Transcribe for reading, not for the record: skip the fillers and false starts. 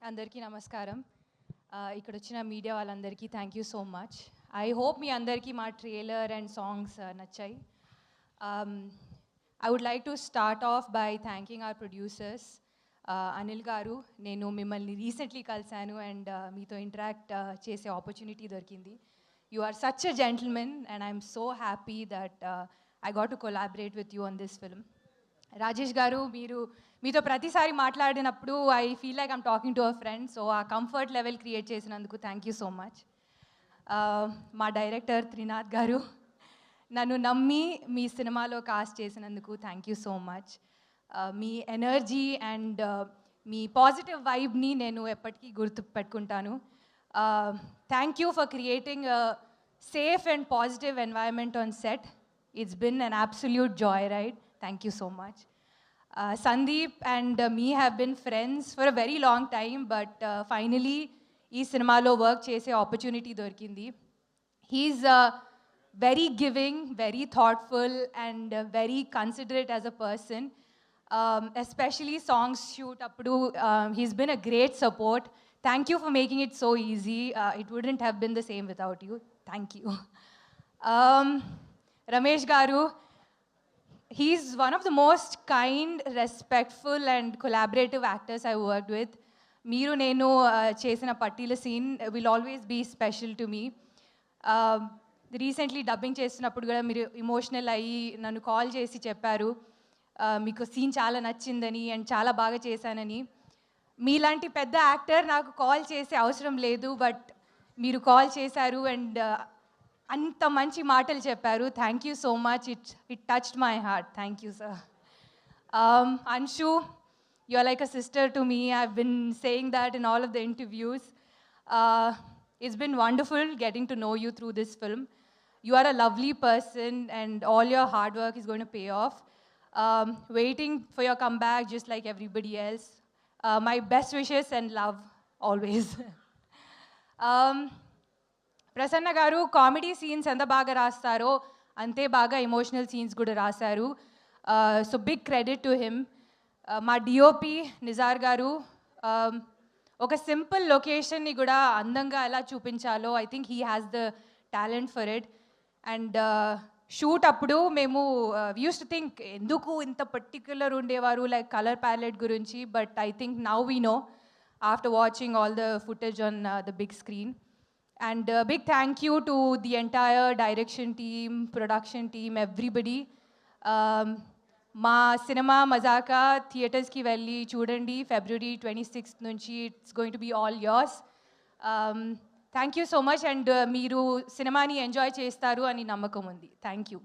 అందరికీ నమస్కారం. ఇక్కడ వచ్చిన మీడియా వాళ్ళందరికీ thank you so much. I hope మీ అందరికీ మా ట్రైలర్ అండ్ సాంగ్స్ నచ్చాయి. I would like to start off by thanking our producers. Anil garu, నేను మిమ్మల్ని రీసెంట్లీ కలిసాను అండ్ మీతో ఇంటరాక్ట్ చేసే ఆపర్చునిటీ దొరికింది. You are such a gentleman and I'm so happy that I got to collaborate with you on this film. Rajesh garu, మీతో ప్రతిసారి మాట్లాడినప్పుడు I feel like I'm talking to a friend. So ఆ comfort level create చేసినందుకు thank you so much. మా director Trinath garu, నన్ను నమ్మి మీ సినిమాలో కాస్ట్ చేసినందుకు థ్యాంక్ యూ సో మచ్. మీ ఎనర్జీ అండ్ మీ పాజిటివ్ వైబ్ని నేను ఎప్పటికీ గుర్తు పెట్టుకుంటాను. Thank you for creating safe and positive environment on set. It's been an absolute joyride. Thank you so much. Sandeep and me have been friends for a very long time, but finally ee cinema lo work chese opportunity dorkindi. He's very giving, very thoughtful and very considerate as a person. Especially songs shoot appudu he's been a great support. Thank you for making it so easy. It wouldn't have been the same without you. Thank you. Ramesh garu, he's one of the most kind, respectful and collaborative actors I worked with. Meeru nenu chesina pattila scene will always be special to me. Recently dubbing చేస్తున్నప్పుడు కూడా మీరు emotional అయ్యి నన్ను call చేసి చెప్పారు మీకు scene చాలా నచ్చిందని అండ్ చాలా బాగా చేశానని. మీలాంటి పెద్ద యాక్టర్ నాకు కాల్ చేసే అవసరం లేదు, బట్ మీరు కాల్ చేశారు అండ్ అంత మంచి మాటలు చెప్పారు. Thank you so much. It touched my heart. Thank you sir. Anshu, you are like a sister to me. I've been saying that in all of the interviews. It's been wonderful getting to know you through this film. You are a lovely person and all your hard work is going to pay off. Waiting for your comeback just like everybody else. My best wishes and love always. Prasanna గారు comedy scenes ఎంత బాగా రాస్తారో అంతే బాగా emotional scenes కూడా రాశారు. So big credit to him. మా DOP Nizar garu ఒక simple లొకేషన్ని కూడా అందంగా ఎలా చూపించాలో I think he has the talent for it. And shoot అప్పుడు మేము యూస్ టు థింక్ ఎందుకు ఇంత పర్టిక్యులర్ ఉండేవారు లైక్ కలర్ ప్యాలెట్ గురించి, but I think now we know after watching all the footage on the big screen. And big thank you to the entire direction team, production team, everybody. మా cinema Mazaka థియేటర్స్కి వెళ్ళి చూడండి. February 26th నుంచి it's going to be all yours. Thank you so much. And మీరు సినిమాని enjoy చేస్తారు అని నమ్మకం ఉంది. Thank you.